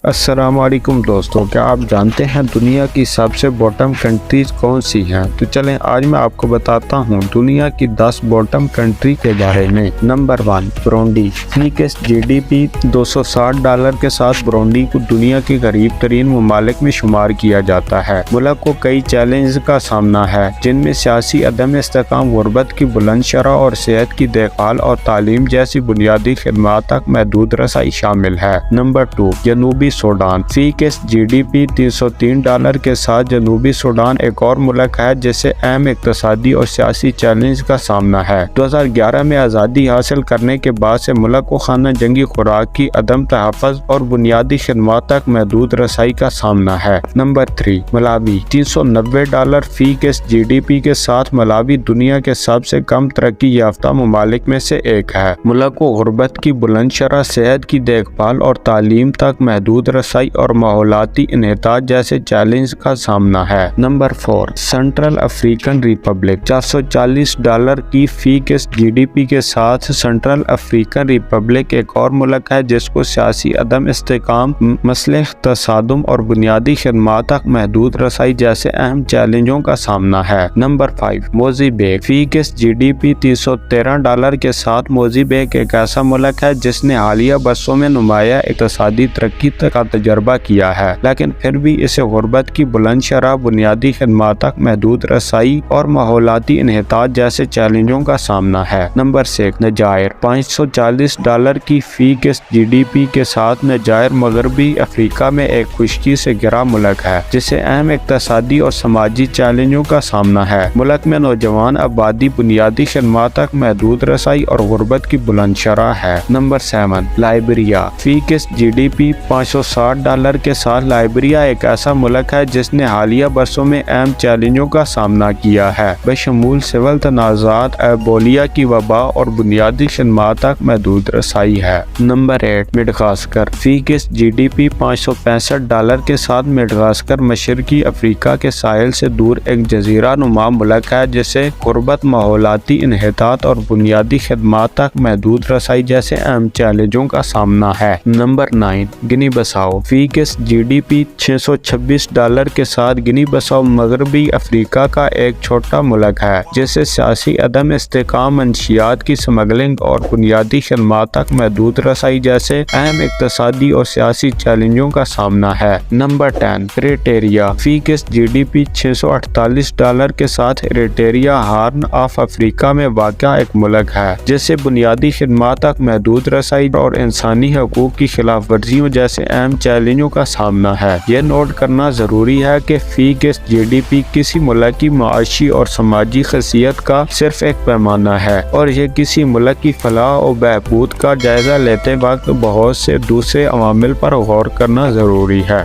السلام علیکم دوستوں، کیا آپ جانتے ہیں دنیا کی سب سے باٹم کنٹریز کون سی ہیں؟ تو چلیں آج میں آپ کو بتاتا ہوں دنیا کی 10 باٹم کنٹری کے بارے میں۔ Number 1 Burundi. فیکس جی ڈی پی $260 کے ساتھ برونڈی کو دنیا کے غریب ترین ممالک میں شمار کیا جاتا ہے۔ ملک کو کئی چیلنج کا سامنا ہے جن میں سیاسی عدم استحکام، غربت کی بلند شرح اور صحت کی دیکھ بھال اور تعلیم جیسی بنیادی خدمات تک محدود رسائی شامل ہے۔ نمبر 2 جنوبی سوڈان۔ فیکس جی ڈی پی $303 کے ساتھ جنوبی سوڈان ایک اور ملک ہے جسے اہم اقتصادی اور سیاسی چیلنج کا سامنا ہے۔ 2011 میں آزادی حاصل کرنے کے بعد سے ملک کو خانہ جنگی خوراک کی عدم تحفظ اور بنیادی خدمات تک محدود رسائی کا سامنا ہے۔ نمبر 3 ملاوی۔ $390 فیکس جی ڈی پی کے ساتھ ملاوی دنیا کے سب سے کم ترقی یافتہ ممالک میں سے ایک ہے۔ ملک کو غربت کی بلند شرح، صحت کی دیکھ بھال اور تعلیم تک محدود رسائی اور ماحولیاتی انحطاط جیسے چیلنج کا سامنا ہے۔ Number 4 central African republic. $440 کی فیکس جی ڈی پی کے ساتھ سنٹرل افریقن ریپبلک ایک اور ملک ہے جس کو سیاسی عدم استحکام، مسلح تصادم اور بنیادی خدمات تک محدود رسائی جیسے اہم چیلنجوں کا سامنا ہے۔ Number 5 Mozambique. فیکس جی ڈی پی $313 کے ساتھ موزمبیق ایک ایسا ملک ہے جس نے حالیہ برسوں میں نمایاں اقتصادی ترقی کا تجربہ کیا ہے، لیکن پھر بھی اسے غربت کی بلند شرح، بنیادی خدمات تک محدود رسائی اور ماحولیاتی انحطاط جیسے چیلنجوں کا سامنا ہے۔ نمبر 6 نجائر۔ $540 کی فیکس جی ڈی پی کے ساتھ نجائر مغربی افریقہ میں ایک خشکی سے گھرا ملک ہے جسے اہم اقتصادی اور سماجی چیلنجوں کا سامنا ہے۔ ملک میں نوجوان آبادی، بنیادی خدمات تک محدود رسائی اور غربت کی بلند شرح ہے۔ Number 7 Liberia. فیکس جی ڈی پی $560 کے ساتھ لائبیریا ایک ایسا ملک ہے جس نے حالیہ برسوں میں اہم چیلنجوں کا سامنا کیا ہے، بشمول سول تنازعات، ایبولا کی وبا اور بنیادی خدمات تک محدود رسائی ہے۔ Number 8 Madagascar. فیکس جی ڈی پی $565 کے ساتھ مڈغاسکر مشرقی افریقہ کے ساحل سے دور ایک جزیرہ نما ملک ہے جسے غربت، ماحولیاتی انحطاط اور بنیادی خدمات تک محدود رسائی جیسے اہم چیلنجوں کا سامنا ہے۔ نمبر 9 گنی بساؤ۔ فیکس جی ڈی پی $626 کے ساتھ گنی بساؤ مغربی افریقہ کا ایک چھوٹا ملک ہے جسے سیاسی عدم استحکام، منشیات کی سمگلنگ اور بنیادی خدمات تک محدود رسائی جیسے اہم اقتصادی اور سیاسی چیلنجوں کا سامنا ہے۔ Number 10 Eritrea. فیکس جی ڈی پی $648 کے ساتھ ایریٹریا ہارن آف افریقہ میں واقع ایک ملک ہے جسے بنیادی خدمات تک محدود رسائی اور انسانی حقوق کی خلاف ورزیوں جیسے اہم چیلنجوں کا سامنا ہے۔ یہ نوٹ کرنا ضروری ہے کہ فیکس جی ڈی پی کسی ملک کی معاشی اور سماجی حیثیت کا صرف ایک پیمانہ ہے، اور یہ کسی ملک کی فلاح و بہبود کا جائزہ لیتے وقت بہت سے دوسرے عوامل پر غور کرنا ضروری ہے۔